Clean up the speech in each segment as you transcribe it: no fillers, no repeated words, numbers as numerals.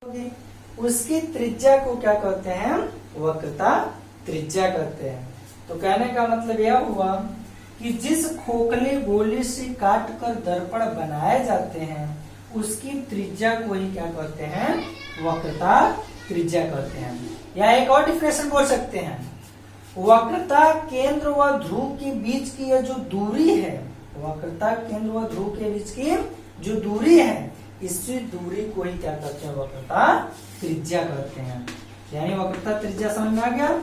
होगी, उसकी त्रिज्या को क्या कहते हैं? वक्रता त्रिज्या कहते हैं। तो कहने का मतलब यह हुआ कि जिस खोखले गोले से काटकर दर्पण बनाए जाते हैं उसकी त्रिज्या को ही क्या कहते हैं? वक्रता त्रिज्या कहते हैं। या एक और डिफिनेशन बोल सकते हैं, वक्रता केंद्र व ध्रुव के बीच की यह जो दूरी है, वक्रता केंद्र व ध्रुव के बीच की जो दूरी है, इसी दूरी को ही क्या कहते हैं? वक्रता त्रिज्या कहते हैं। यानी वक्रता त्रिज्या समझ में आ गया?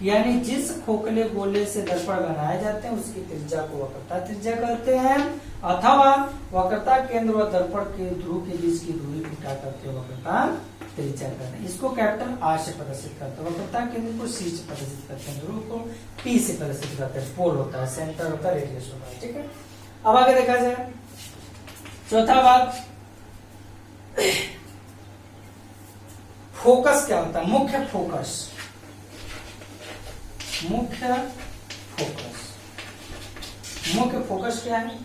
यानी जिस खोखले गोले से दर्पण बनाए जाते हैं उसकी त्रिज्या को वक्रता त्रिज्या कहते हैं, अथवा वक्रता केंद्र व दर्पण के ध्रुव के बीच की दूरी को क्या कहते हैं? वक्रता त्रिज्या कहते हैं। इसको कैपिटल आर से प्रदर्शित करते हैं, वक्रता केंद्र को सी से प्रदर्शित करते हैं, ध्रुव को पी से प्रदर्शित करते हैं। पोल होता है, सेंटर होता है, रेडियस होता है। ठीक है, अब आगे देखा जाए चौथा बात, फोकस क्या होता है? मुख्य फोकस। मुख्य फोकस, मुख्य फोकस क्या है?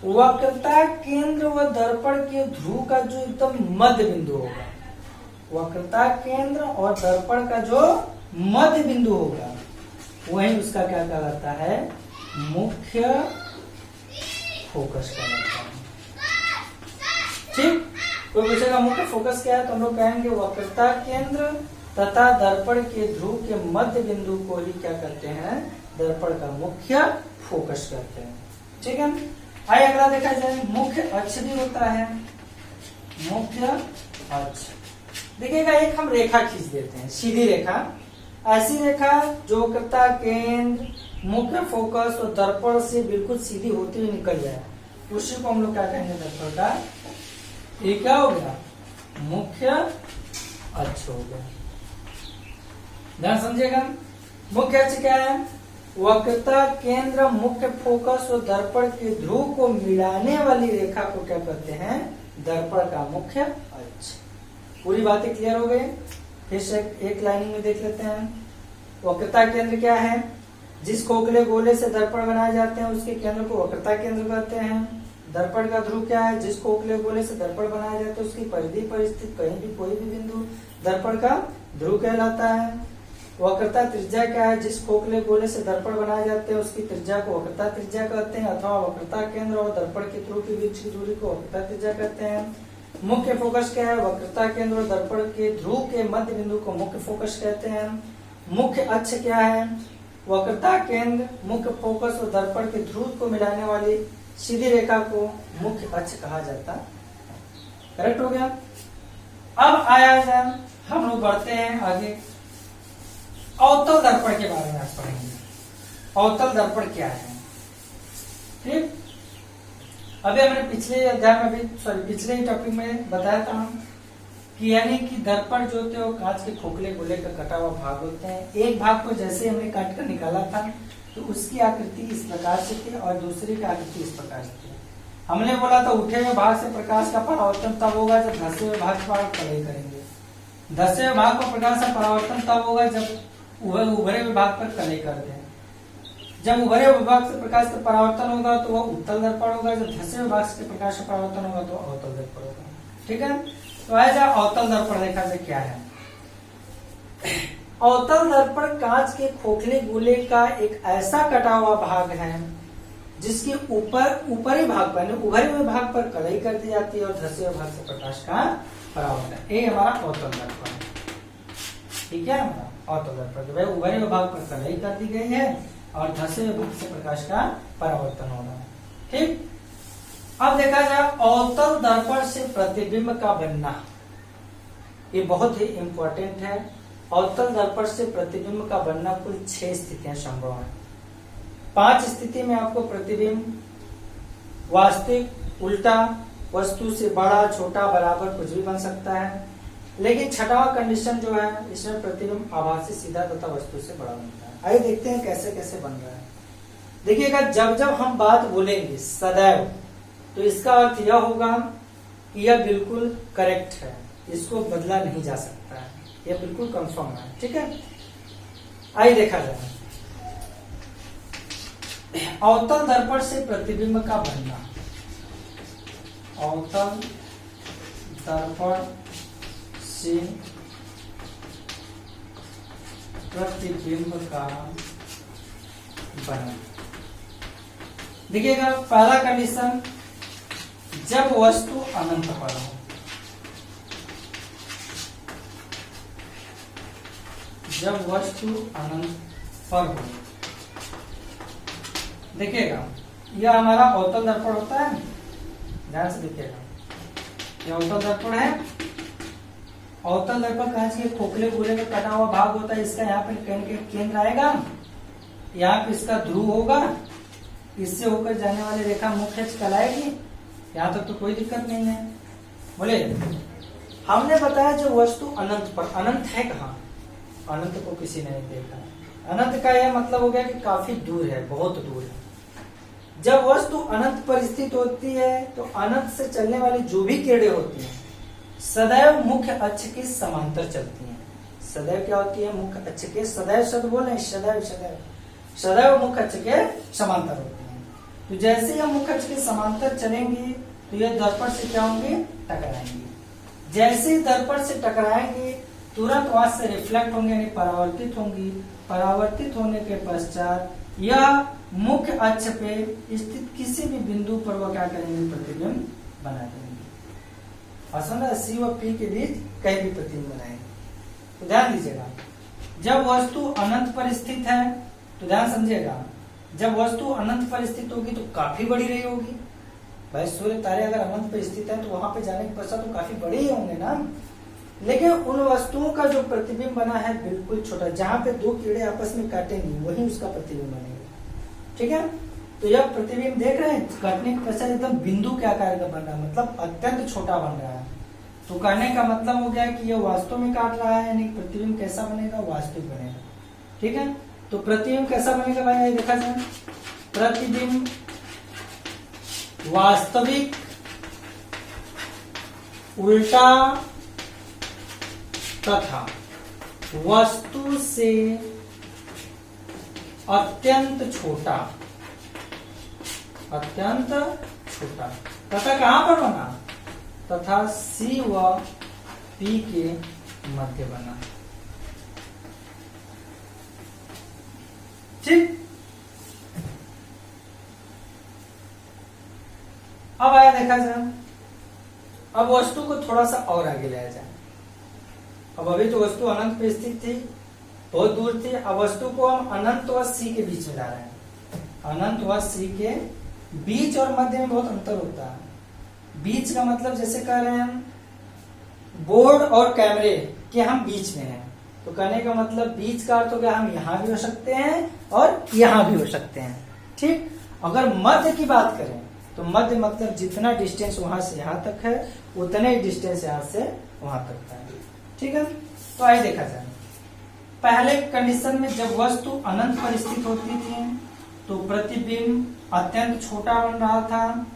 वक्रता केंद्र व दर्पण के ध्रुव का जो एकदम मध्य बिंदु होगा, वक्रता केंद्र और दर्पण का जो मध्य बिंदु होगा वही उसका क्या कहलाता है? मुख्य फोकस कहलाता है। ठीक, तो पूछेगा मुख्य फोकस क्या है, तो हम लोग कहेंगे वक्रता केंद्र तथा दर्पण के ध्रुव के मध्य बिंदु को ही क्या कहते हैं? दर्पण का मुख्य फोकस कहते हैं। ठीक है, आइए अगला देखा जाए, मुख्य अक्ष भी होता है। मुख्य अक्ष देखिएगा, एक हम रेखा खींच देते हैं, सीधी रेखा, ऐसी रेखा जो वक्रता केंद्र, मुख्य फोकस और दर्पण से बिल्कुल सीधी होती हुई निकल जाए, उसी को हम लोग क्या कहेंगे? दर्पण का। ये क्या हो गया? मुख्य अक्ष हो गया। ध्यान समझिएगा, मुख्य अक्ष क्या है? वक्रता केंद्र, मुख्य फोकस और दर्पण के ध्रुव को मिलाने वाली रेखा को क्या कहते हैं? दर्पण का मुख्य अक्ष। पूरी बातें क्लियर हो गई? फिर से एक लाइनिंग में देख लेते हैं। वक्रता केंद्र क्या है? जिस खोखले गोले से दर्पण बनाए जाते हैं उसके केंद्र को वक्रता केंद्र कहते हैं। दर्पण का ध्रुव क्या है? जिस खोखले गोले से दर्पण बनाया जाता है उसकी परिधि पर स्थित कहीं भी कोई भी बिंदु दर्पण का ध्रुव कहलाता है। वक्रता त्रिज्या क्या है? जिस खोखले गोले से दर्पण बनाए जाते हैं उसकी त्रिज्या को वक्रता त्रिज्या कहते हैं, अथवा वक्रता केंद्र और दर्पण के ध्रुव के बीच की दूरी को वक्रता त्रिज्या कहते हैं। मुख्य फोकस क्या है? वक्रता केंद्र और दर्पण के ध्रुव के मध्य बिंदु को मुख्य फोकस कहते हैं। मुख्य अक्ष क्या है? वक्रता केंद्र, मुख्य फोकस और दर्पण के ध्रुव को मिलाने वाली सीधी रेखा को मुख्य अक्ष कहा जाता है। करेक्ट हो गया? अब आया जाए, हम लोग बढ़ते हैं आगे, अवतल दर्पण के बारे में आज पढ़ेंगे। अवतल दर्पण क्या है? ठीक, अभी हमने पिछले अध्याय में भी, पिछले ही टॉपिक में बताया था कि यानी कि दर्पण जो होते हैं वो कांच के खोखले गोले का कटा हुआ भाग होते हैं। एक भाग को जैसे हमने काट कर निकाला था तो उसकी आकृति इस प्रकार से थी और दूसरी की आकृति इस प्रकार से थी। हमने बोला था उठे हुए भाग से प्रकाश का परावर्तन तब होगा जब धसे हुए भाग पर कलई करेंगे। धसे हुए भाग पर प्रकाश का परावर्तन तब होगा जब उभरे हुए भाग पर कलई कर दें। जब उभरे हुए भाग से प्रकाश का परावर्तन होगा तो वह उत्तल दर्पण होगा, जब धसे हुए भाग से प्रकाश का परावर्तन होगा तो अवतल दर्पण होगा। ठीक है, तो आया अवतल दर्पण देखा जाए क्या है। अवतल दर्पण कांच के खोखले गोले का एक ऐसा कटा हुआ भाग है जिसके ऊपरी भाग पर, उभरे हुए भाग पर कलई कर दी जाती है और धसे हुए भाग से प्रकाश का परावर्तन। ये हमारा अवतल दर्पण है। ठीक है, हमारा अवतल दर्पण उभरे हुए भाग पर कलई कर दी गई है और धसे हुए भाग से प्रकाश का परावर्तन हो रहा है। ठीक, अब देखा जाए अवतल दर्पण से प्रतिबिंब का बनना, ये बहुत ही इंपॉर्टेंट है। अवतल दर्पण से प्रतिबिंब का बनना कुल 6 स्थितियां संभव है। 5 स्थिति में आपको प्रतिबिंब वास्तविक, उल्टा, वस्तु से बड़ा, छोटा, बराबर कुछ भी बन सकता है। लेकिन छठवां कंडीशन जो है इसमें प्रतिबिंब आभासी, सीधा तथा वस्तु से बड़ा बनता है। आइए देखते हैं कैसे कैसे बन रहा है। देखिएगा, जब जब हम बात बोलेंगे सदैव, तो इसका अर्थ यह होगा कि यह बिल्कुल करेक्ट है, इसको बदला नहीं जा सकता है, यह बिल्कुल कंफर्म है। ठीक है, आइए देखा जाए अवतल दर्पण से प्रतिबिंब का बनना। अवतल दर्पण से प्रतिबिंब का बना। देखिएगा पहला कंडीशन, जब वस्तु अनंत पर हो, जब वस्तु अनंत पर हो। देखिएगा यह हमारा अवतल दर्पण होता है, ध्यान से देखिएगा, यह अवतल दर्पण है। अवतल दर्पण कांच के खोखले गोले का कटा हुआ भाग होता है, इसका यहाँ पे केंद्र आएगा, यहाँ पे इसका ध्रुव होगा, इससे होकर जाने वाली रेखा मुख्य अक्ष कहलाएगी। यहाँ तक तो कोई दिक्कत नहीं है। बोले हमने बताया जो वस्तु अनंत पर, अनंत है कहाँ, अनंत को किसी ने नहीं देखा। अनंत का यह मतलब हो गया कि काफी दूर है, बहुत दूर है। जब वस्तु अनंत पर स्थित होती है तो अनंत से चलने वाली जो भी किरणें होती हैं सदैव मुख्य अक्ष के समांतर चलती हैं। सदैव क्या होती है, मुख्य अक्ष के, सदैव शब्द बोल रहे हैं, सदैव सदैव सदैव मुख्य अक्ष के समांतर होती हैं। तो जैसे हम मुख्य अक्ष के समांतर चलेंगे तो यह दर्पण से क्या होंगे, टकराएंगे। जैसे ही दर्पण से टकराएंगे तुरंत वहां से रिफ्लेक्ट होंगे, यानी परावर्तित होंगी। परावर्तित होने के पश्चात यह मुख्य अक्ष पे स्थित किसी भी बिंदु पर वह क्या करेंगे, प्रतिबिंब बना देंगे। सी व पी के बीच कहीं भी प्रतिबिंब बनाएंगे। तो ध्यान दीजिएगा, जब वस्तु अनंत पर स्थित है तो ध्यान समझिएगा, जब वस्तु अनंत पर स्थित होगी तो काफी बड़ी रही होगी। भाई सूर्य तारे अगर अनंत पर स्थित है तो वहां पे जाने के पश्चात तो काफी बड़े ही होंगे ना। लेकिन उन वस्तुओं का जो प्रतिबिंब बना है बिल्कुल छोटा, जहां पे दो कीड़े आपस में काटेंगी वही उसका प्रतिबिंब बनेगा। ठीक है, तो यह प्रतिबिंब देख रहे हैं, काटने के पश्चात एकदम बिंदु के आकार का बन रहा है, मतलब अत्यंत छोटा बन रहा है। तो कहने का मतलब हो गया कि यह वास्तव में काट रहा है, यानी प्रतिबिंब कैसा बनेगा, वास्तविक बनेगा। ठीक है, तो प्रतिबिंब कैसा बनेगा भाई, देखा जाए। प्रतिबिंब वास्तविक, उल्टा तथा वस्तु से अत्यंत छोटा, अत्यंत छोटा तथा कहां पर बना, तथा सी व पी के मध्य बना। ठीक, अब आया देखा जाए, अब वस्तु को थोड़ा सा और आगे लाया जाए। अब अभी तो वस्तु अनंत पे स्थित थी, बहुत दूर थी, अब वस्तु को हम अनंत व सी के बीच में ला रहे हैं। अनंत व सी के बीच और मध्य में बहुत अंतर होता है। बीच का मतलब जैसे कह रहे हैं हम बोर्ड और कैमरे के हम बीच में हैं, तो कहने का मतलब बीच का अर्थ हो गया हम यहां भी हो सकते हैं और यहां भी हो सकते हैं। ठीक, अगर मध्य की बात करें तो मध्य मतलब जितना डिस्टेंस वहां से यहां तक है उतने ही डिस्टेंस यहां से वहां तक है। ठीक है, तो आइए देखा जाए। पहले कंडीशन में जब वस्तु अनंत पर स्थित होती थी तो प्रतिबिंब अत्यंत छोटा बन रहा था,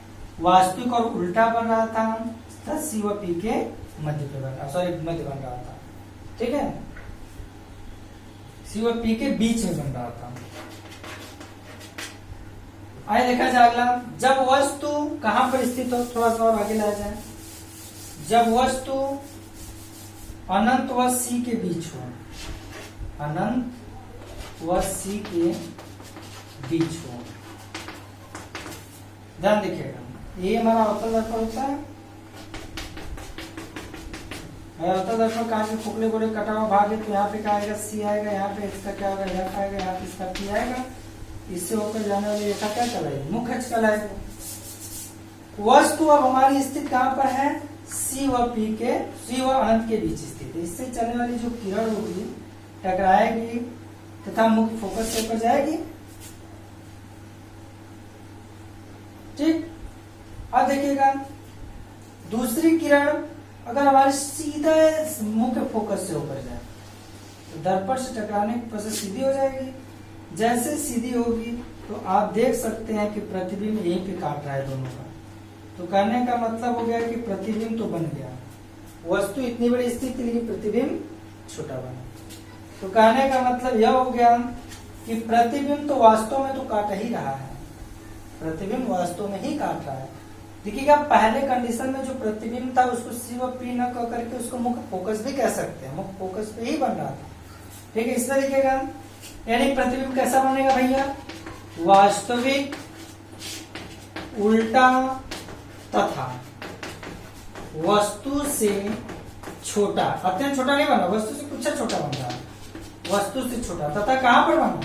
वास्तविक और उल्टा बन रहा था, सी व पी के मध्य पे बन रहा, सॉरी मध्य बन रहा था। ठीक है, सी व पी के बीच में बन रहा था। आइए देखा जाए अगला, जब वस्तु कहां पर स्थित हो, थोड़ा सा और आगे लाया जाए। जब वस्तु अनंत व सी के बीच हो, अनंत व सी के बीच हो, ध्यान देखिएगा, ये हमारा अवतल दर्पण होता है। अवतल दर्पण कांच के खोखले गोले कटा हुआ भाग है, तो यहाँ पे क्या आएगा, सी आएगा, यहाँ पे इसका क्या होगा, एफ आएगा, यहाँ पे इसका पी आएगा, इससे होकर जाने वाली रेखा क्या कहलाएगी, मुख्य अक्ष कहलाएगा। वस्तु अब हमारी स्थित कहां पर है, सी व पी के, सी व अनंत के बीच स्थित है। इससे चलने वाली जो किरण होगी टकराएगी तथा मुख्य फोकस से होकर जाएगी। ठीक, अब देखिएगा दूसरी किरण अगर हमारे सीधा मुख्य फोकस से होकर जाए तो दर्पण से टकराने की वजह सीधी हो जाएगी। जैसे सीधी होगी तो आप देख सकते हैं कि प्रतिबिंब यहीं पे काट रहा है दोनों का। तो कहने का मतलब हो गया कि प्रतिबिंब तो बन गया, वस्तु इतनी बड़ी स्थिति थी लेकिन प्रतिबिंब छोटा बना। तो कहने का मतलब यह हो गया कि प्रतिबिंब तो वास्तव में तो काट ही रहा है, प्रतिबिंब वास्तव में ही काट रहा है, देखिएगा पहले कंडीशन में जो प्रतिबिंब था उसको सी व पी न कह करके उसको मुख्य फोकस भी कह सकते हैं, मुख्य फोकस पे ही बन रहा था। ठीक है, इसमें देखिएगा यानी प्रतिबिंब कैसा बनेगा भैया, वास्तविक, उल्टा तथा वस्तु से छोटा। अत्यंत छोटा नहीं बना, वस्तु से कुछ छोटा बन रहा है, वस्तु से छोटा तथा कहां पर बना,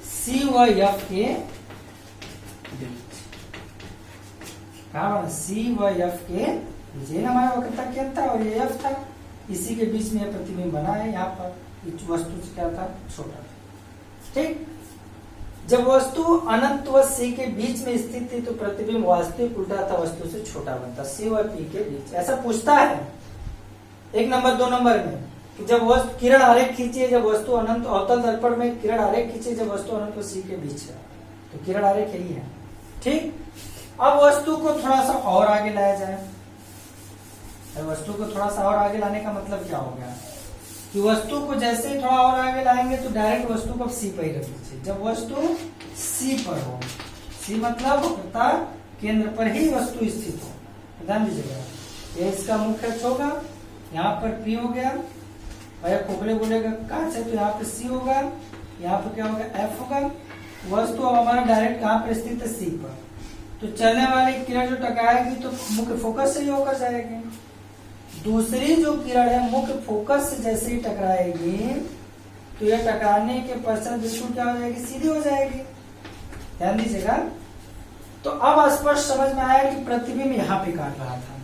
सी व एफ के बीच। कहां बना, सी व एफ के बीच। ये हमारा वक्रता केंद्र था और ये एफ था, इसी के बीच में प्रतिबिंब बना है। यहाँ पर वस्तु से क्या था, छोटा था। ठीक, जब वस्तु अनंत व सी के बीच में स्थित थी तो प्रतिबिंब वास्तविक, उल्टा था वस्तु से छोटा बनता, सी व पी के बीच। ऐसा पूछता है 1 नंबर 2 नंबर में कि जब वस्तु किरण आरेख खींचिए, जब वस्तु अनंत, अवतल दर्पण में किरण आरेख खींचिए जब वस्तु अनंत व सी के बीच है, तो किरण आरेख यही है। ठीक, अब वस्तु को थोड़ा सा और आगे लाया जाए। वस्तु को थोड़ा सा और आगे लाने का मतलब क्या हो गया कि वस्तु को जैसे ही थोड़ा और आगे लाएंगे तो डायरेक्ट वस्तु को सी पर ही रख दीजिए। जब वस्तु सी पर हो, सी मतलब वक्रता केंद्र पर ही वस्तु स्थित हो, ध्यान दीजिएगा। ये इसका मुख्य अक्ष होगा, यहाँ पर पी हो गया, भैया खोखले बोलेगा कांच है तो यहाँ पे सी होगा, यहाँ पर क्या होगा, एफ होगा। वस्तु अब हमारा डायरेक्ट कहाँ पर स्थित है, सी पर। तो चलने वाली किरण जो टकराएगी तो मुख्य फोकस से ही होकर जाएगी। दूसरी जो किरण है मुख्य फोकस से जैसे ही टकराएगी तो यह टकराने के पश्चात बिल्कुल क्या हो जाएगी, सीधी हो जाएगी। ध्यान दीजिएगा। तो अब स्पष्ट समझ में आया कि प्रतिबिंब यहाँ पे काट रहा था,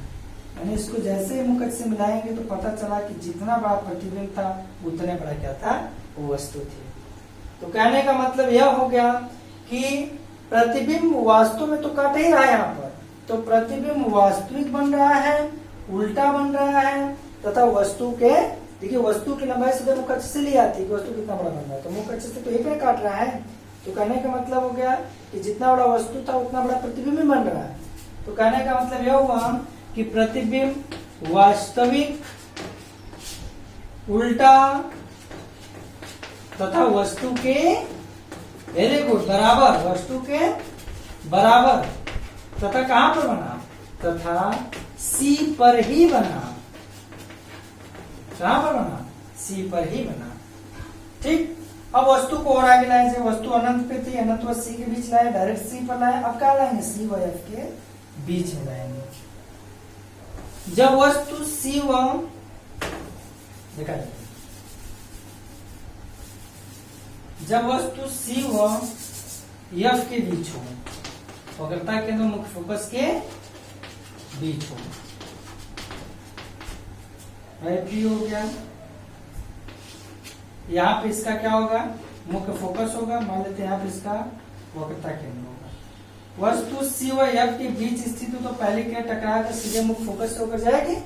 यानी इसको जैसे ही मुख्य से मिलाएंगे तो पता चला कि जितना बड़ा प्रतिबिंब था उतने बड़ा क्या था, वो वस्तु थी। तो कहने का मतलब यह हो गया कि प्रतिबिंब वास्तव में तो काट ही रहा है यहाँ पर, तो प्रतिबिंब वास्तविक बन रहा है, उल्टा बन रहा है तथा वस्तु के, देखिए वस्तु की लंबाई सीधे मुख्य अक्ष से ली आती है कि वस्तु कितना बड़ा बन रहा है, तो मुख्य अक्ष से तो एक में काट रहा है। तो कहने का मतलब हो गया कि जितना बड़ा वस्तु था उतना बड़ा प्रतिबिंब बन रहा है। तो कहने का मतलब यह हुआ कि प्रतिबिंब वास्तविक, उल्टा तथा वस्तु के, वेरी गुड, बराबर, वस्तु के बराबर तथा कहां पर बना, तथा सी पर ही बना। कहां पर बना, सी पर ही बना। ठीक, अब वस्तु को और आगे लाए, जैसे वस्तु अनंत पे थी, अनंत व सी के बीच लाए, डायरेक्ट सी पर लाए। अब क्या लाएंगे, सी व एफ के बीच में लाएंगे। जब वस्तु सी व, देखा जाए, जब वस्तु सी व एफ के बीच हो, वक्रता केंद्र मुख्य फोकस के बीच हो, पी हो गया, यहाँ पे इसका क्या होगा, मुख्य फोकस होगा, मान लेते हैं यहाँ पे इसका वक्रता केंद्र होगा। वस्तु सी व एफ के बीच स्थित हो तो पहले क्या टकरा कर सीधे मुख्य फोकस से होकर जाएगी।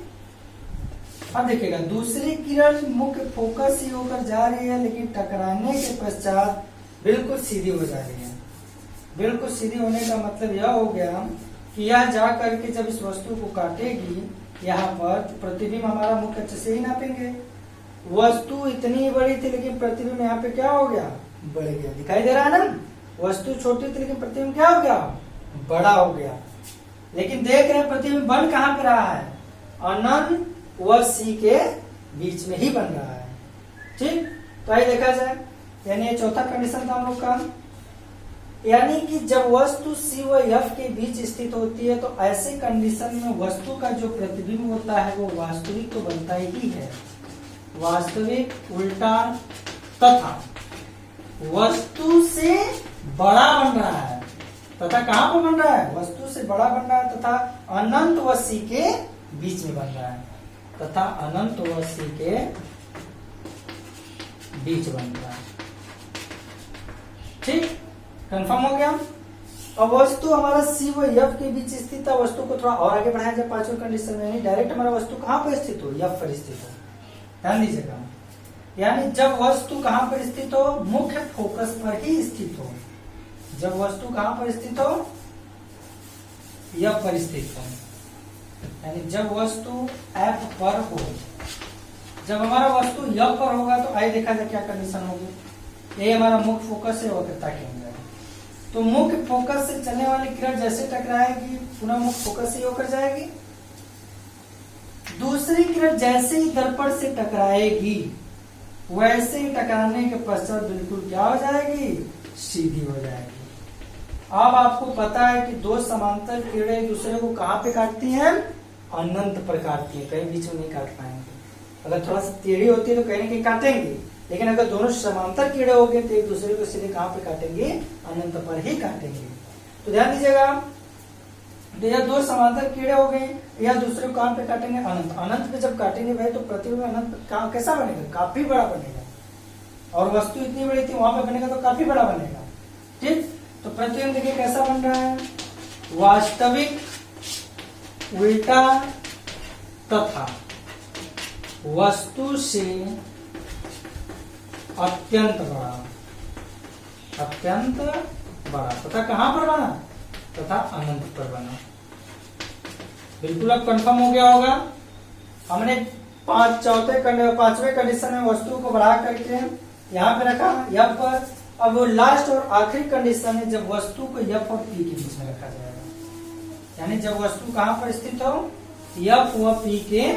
अब देखिएगा दूसरी किरण मुख्य फोकस से होकर जा रही है, लेकिन टकराने के पश्चात बिल्कुल सीधी हो जा रही है। बिल्कुल सीधी होने का मतलब यह हो गया कि यह जा करके जब इस वस्तु को काटेगी यहाँ पर, तो प्रतिबिंब हमारा मुख्य अक्ष से ही नापेंगे। वस्तु इतनी बड़ी थी लेकिन प्रतिबिंब यहाँ पे क्या हो गया, बढ़ गया। दिखाई दे रहा है ना, वस्तु छोटी थी लेकिन प्रतिबिंब क्या हो गया, बड़ा हो गया। लेकिन देख रहे हैं प्रतिबिंब बन कहाँ पे रहा है, अनंत व सी के बीच में ही बन रहा है। ठीक, तो आइए देखा जाए, यानी ये चौथा कंडीशन था हम लोग का, यानी कि जब वस्तु सी व एफ के बीच स्थित होती है तो ऐसे कंडीशन में वस्तु का जो प्रतिबिंब होता है वो वास्तविक तो बनता ही है, वास्तविक, उल्टा तथा वस्तु से बड़ा बन रहा है। तथा कहां पर बन रहा है, वस्तु से बड़ा बन रहा है तथा अनंत व सी के बीच में बन रहा है, तथा अनंत व सी के बीच बन रहा है। ठीक, कंफर्म हो गया। अब वस्तु हमारा सी व एफ के बीच स्थित है, वस्तु को थोड़ा और आगे बढ़ाया जाए पांचवें कंडीशन में, यानी डायरेक्ट हमारा वस्तु कहां पर स्थित हो, एफ पर स्थित हो। ध्यान दीजिएगा, यानी जब वस्तु कहां पर स्थित हो, मुख्य फोकस पर ही स्थित हो। जब वस्तु कहां पर स्थित हो, एफ पर स्थित हो, यानी जब वस्तु एफ पर हो। जब हमारा वस्तु एफ पर होगा तो आइए देखा जाए क्या कंडीशन होगी। ये हमारा मुख्य फोकस है, वक्रता केंद्र है। तो मुख्य फोकस से चलने वाली किरण जैसे टकराएगी पुनः मुख्य फोकस से होकर जाएगी। दूसरी किरण जैसे ही दर्पण से टकराएगी वैसे ही टकराने के पश्चात बिल्कुल क्या हो जाएगी, सीधी हो जाएगी। अब आपको पता है कि दो समांतर किरणें एक दूसरे को कहां पे काटती हैं, अनंत पर काटती है, कहीं बीच में नहीं काट पाएंगे। अगर थोड़ा सा टेढ़ी होती है तो कहीं ना कहीं काटेंगे, लेकिन अगर दोनों समांतर कीड़े हो गए तो एक दूसरे को सीधे कहां पे काटेंगे, अनंत पर ही काटेंगे। तो ध्यान दीजिएगा, यह दो समांतर कीड़े हो गए, यह दूसरे को कहां पे काटेंगे, अनंत। अनंत पे जब काटेंगे भाई तो प्रतिबिंब अनंत कैसा बनेगा, काफी बड़ा बनेगा। और वस्तु इतनी बड़ी थी वहां पे बनेगा तो काफी बड़ा बनेगा। ठीक, तो प्रतिबिंब देखिए कैसा बन रहा है, वास्तविक, उल्टा तथा वस्तु से अत्यंत बड़ा, अत्यंत बड़ा तथा कहां पर बना, तथा अनंत पर बना। बिल्कुल अब कंफर्म हो गया होगा। हमने पांचवें कंडीशन में वस्तु को बढ़ा करके यहाँ पे रखा एफ पर। अब वो लास्ट और आखिरी कंडीशन है जब वस्तु को एफ और पी के बीच में रखा जाएगा, यानी जब वस्तु कहां पर स्थित हो, एफ व पी के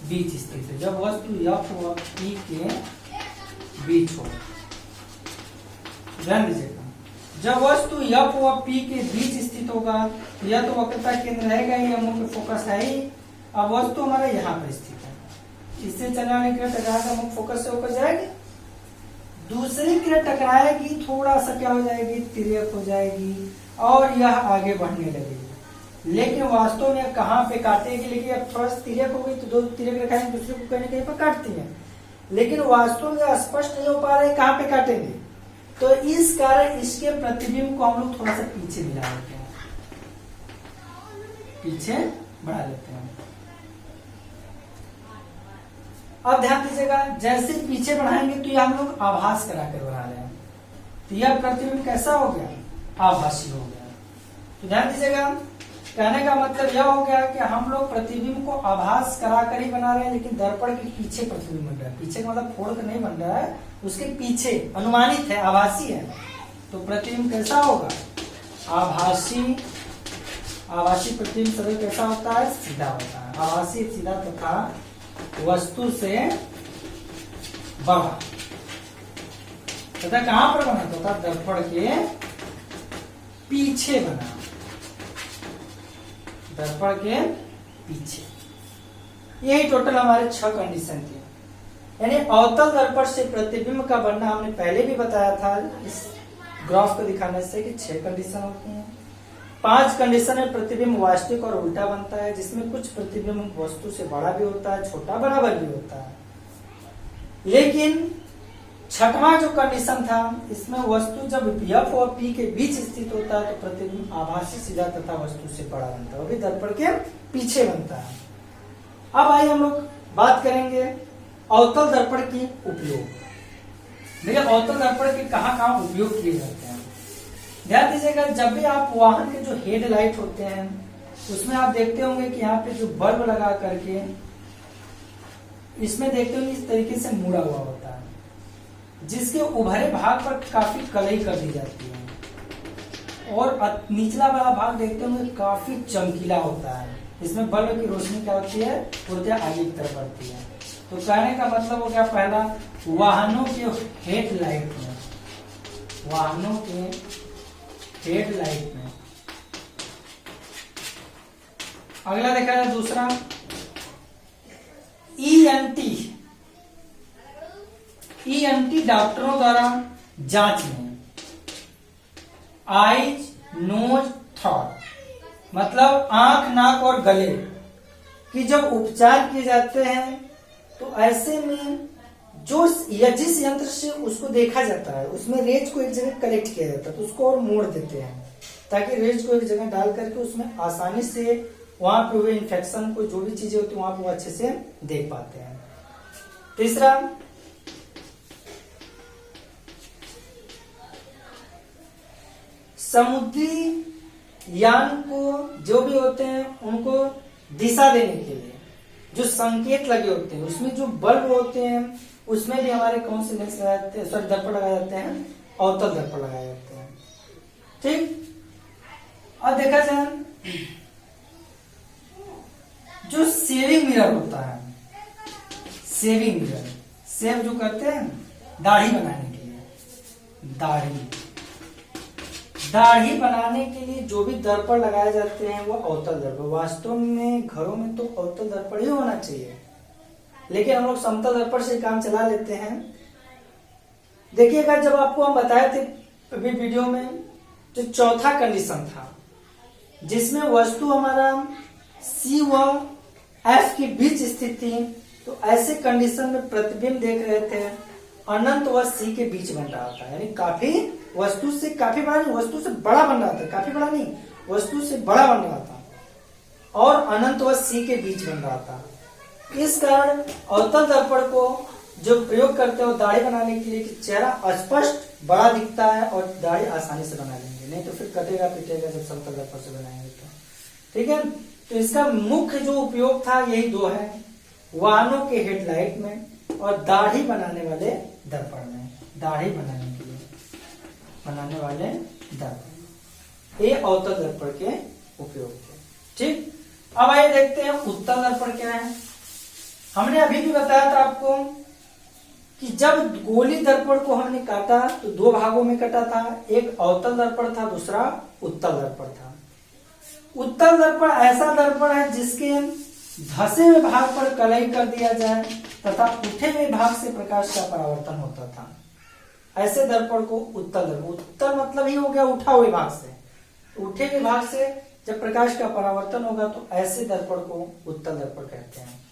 बीच स्थित है। जब वस्तु एफ व पी के बीच हो, ध्यान दीजिएगा, जब वस्तु एफ व पी के बीच स्थित होगा तो यह तो वक्रता केंद्र रहेगा ही, यह मुख्य फोकस है ही। अब वस्तु हमारे यहाँ पर स्थित है, इससे चलने वाली किरण टकराएगा, मुख्य फोकस से होकर जाएगी। दूसरी किरण टकराएगी, थोड़ा सा क्या हो जाएगी, तिर्यक हो जाएगी और यह आगे बढ़ने लगेगी। लेकिन वास्तव में कहाँ पे काटेगी, लेकिन अब थोड़ा सा तिर्यक हो गई तो दो तिर्यक रेखाएं दूसरे को कहीं ना कहीं पर काटती है, लेकिन वास्तव में स्पष्ट नहीं हो पा रहे कहाँ पे काटेंगे। तो इस कारण इसके प्रतिबिंब को हम लोग थोड़ा सा पीछे मिला लेते हैं, पीछे बढ़ा लेते हैं। अब ध्यान दीजिएगा, जैसे पीछे बढ़ाएंगे तो ये हम लोग आभास करा कर बना रहे हैं, तो यह प्रतिबिंब कैसा हो गया, आभासी हो गया। तो ध्यान दीजिएगा, कहने का मतलब यह हो गया कि हम लोग प्रतिबिंब को आभास करा कर ही बना रहे हैं, लेकिन दर्पण के पीछे प्रतिबिंब बन रहा है। पीछे का मतलब फोड़ कर नहीं बन रहा है, उसके पीछे अनुमानित है, आभासी है। तो प्रतिबिंब कैसा होगा, आभासी। आभासी प्रतिबिंब सदैव कैसा होता है, सीधा होता है। आभासी सीधा तथा वस्तु से बड़ा तथा कहां पर बना, तथा दर्पण के पीछे बना, दर्पण के पीछे। यही टोटल हमारे 6 कंडीशन थे। यानी अवतल दर्पण से प्रतिबिंब का बनना हमने पहले भी बताया था इस ग्राफ को दिखाने से कि 6 कंडीशन होती हैं। 5 कंडीशन में प्रतिबिंब वास्तविक और उल्टा बनता है, जिसमें कुछ प्रतिबिंब वस्तु से बड़ा भी होता है, छोटा बराबर भी होता है। लेकिन 6वां जो कंडीशन था, इसमें वस्तु जब एफ और पी के बीच स्थित होता है तो प्रतिबिंब आभासी, सीधा तथा वस्तु से बड़ा बनता है, वो भी दर्पण के पीछे बनता है। अब आइए हम लोग बात करेंगे अवतल दर्पण की उपयोग। देखिए अवतल दर्पण के कहाँ उपयोग किए जाते हैं। ध्यान दीजिएगा, जब भी आप वाहन के जो हेडलाइट होते हैं उसमें आप देखते होंगे कि यहाँ पे जो बल्ब लगा करके इसमें देखते होंगे इस तरीके से मुड़ा हुआ होता है, जिसके उभरे भाग पर काफी कलई कर दी जाती है, और निचला वाला भाग देखते होंगे काफी चमकीला होता है। इसमें बल्ब की रोशनी क्या होती है, ऊर्जा आगे की तरफ बढ़ती है। तो कहने का मतलब हो गया, पहला वाहनों के हेडलाइट में, वाहनों के हेडलाइट में। अगला देखा जाए दूसरा, ईएनटी डॉक्टरों द्वारा जांच में, आईज, नोज, थ्रोट, मतलब आंख, नाक और गले की जब उपचार किए जाते हैं तो ऐसे में जो जिस यंत्र से उसको देखा जाता है उसमें रेज को एक जगह कलेक्ट किया जाता है, तो उसको और मोड़ देते हैं ताकि रेज को एक जगह डाल करके उसमें आसानी से वहां पे हुए इन्फेक्शन को, जो भी चीजें होती है वहां पे वो अच्छे से देख पाते हैं। तीसरा, समुद्री यान को जो भी होते हैं उनको दिशा देने के लिए जो संकेत लगे होते हैं, उसमें जो बल्ब होते हैं उसमें भी हमारे कौन से लेंस लगाए जाते हैं, सॉरी दर्पण लगाए जाते हैं, अवतल दर्पण लगाए जाते हैं। ठीक। और देखा जाए जो सेविंग मिरर होता है, सेविंग मिरर, सेव जो करते हैं दाढ़ी बनाने के लिए, दाढ़ी बनाने के लिए जो भी दर्पण लगाए जाते हैं वो अवतल दर्पण। वास्तव में घरों में तो अवतल दर्पण ही होना चाहिए, लेकिन हम लोग समतल दर्पण से काम चला लेते हैं। देखिएगा, जब आपको हम बताए थे अभी वीडियो में, जो चौथा कंडीशन था जिसमें वस्तु हमारा C व F के बीच स्थित थी, तो ऐसे कंडीशन में प्रतिबिंब देख रहे थे अनंत व C के बीच बन रहा था, यानी काफी वस्तु से काफी बड़ा नहीं, वस्तु से बड़ा बन रहा था, काफी बड़ा नहीं, वस्तु से बड़ा बन रहा था और अनंत व C के बीच बन रहा था। इस कारण अवतल दर्पण को जो प्रयोग करते हो दाढ़ी बनाने के लिए कि चेहरा स्पष्ट बड़ा दिखता है और दाढ़ी आसानी से बना लेंगे, नहीं तो फिर कटेगा पीटेगा जब समतल दर्पण से बनाएंगे तो। ठीक है, तो इसका मुख्य जो उपयोग था यही दो है, वाहनों के हेडलाइट में और दाढ़ी बनाने वाले दर्पण में, दाढ़ी बनाने के लिए बनाने वाले दर्पण, ये अवतल दर्पण के उपयोग थे। ठीक, अब आइए देखते हैं उत्तल दर्पण क्या है। हमने अभी भी बताया था आपको कि जब गोली दर्पण को हमने काटा तो दो भागों में कटा था, एक अवतल दर्पण था, दूसरा उत्तल दर्पण था। उत्तल दर्पण ऐसा दर्पण है जिसके धसे हुए भाग पर कलई कर दिया जाए तथा उठे हुए भाग से प्रकाश का परावर्तन होता था, ऐसे दर्पण को उत्तल दर्पण, उत्तल मतलब ही हो गया उठा हुए भाग से, उठे हुए भाग से जब प्रकाश का परावर्तन होगा तो ऐसे दर्पण को उत्तल दर्पण कहते हैं।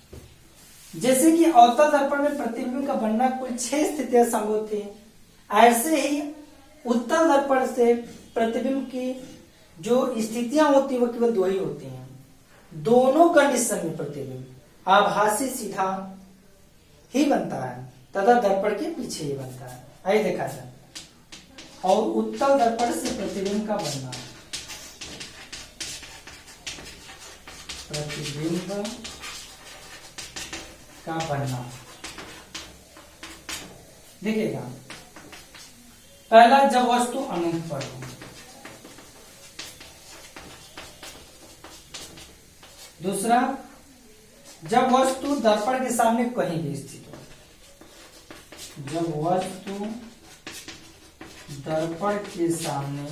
जैसे कि अवतल दर्पण में प्रतिबिंब का बनना कुल 6 स्थितियां संभव थी, ऐसे ही उत्तल दर्पण से प्रतिबिंब की जो स्थितियां होती है वो केवल 2 ही होती हैं। दोनों कंडीशन में प्रतिबिंब आभासी सीधा ही बनता है तथा दर्पण के पीछे ही बनता है। आइए देखा जाए। और उत्तल दर्पण से प्रतिबिंब का बनना, प्रतिबिंब का बनना देखिएगा, पहला जब वस्तु अनंत पर हो, दूसरा जब वस्तु दर्पण के सामने कहीं भी स्थित हो, जब वस्तु दर्पण के सामने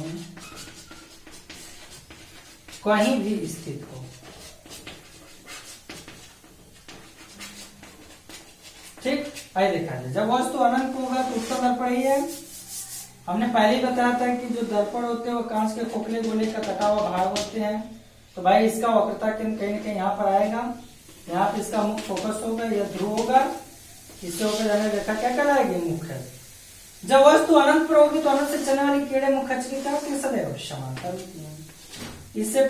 कहीं भी स्थित हो। ठीक, आइए देखा जाए। जब वस्तु अनंत होगा तो उत्तल दर्पण ही है। हमने पहले ही बताया था कि जो दर्पण होते हैं वो कांच के खोखले गोले का कटा हुआ भाग होते हैं, तो भाई इसका वक्रता केंद्र कहीं ना कहीं यहाँ पर आएगा, यहाँ पे इसका मुख्य फोकस होगा, यह ध्रुव होगा, इससे होकर जाने रेखा क्या कहलाएगी, मुख्य। जब वस्तु अनंत पर होगी तो अनंत से चलने वाली किरणें मुख्य अक्ष की तरफ सदैव समांतर होती हैं। इससे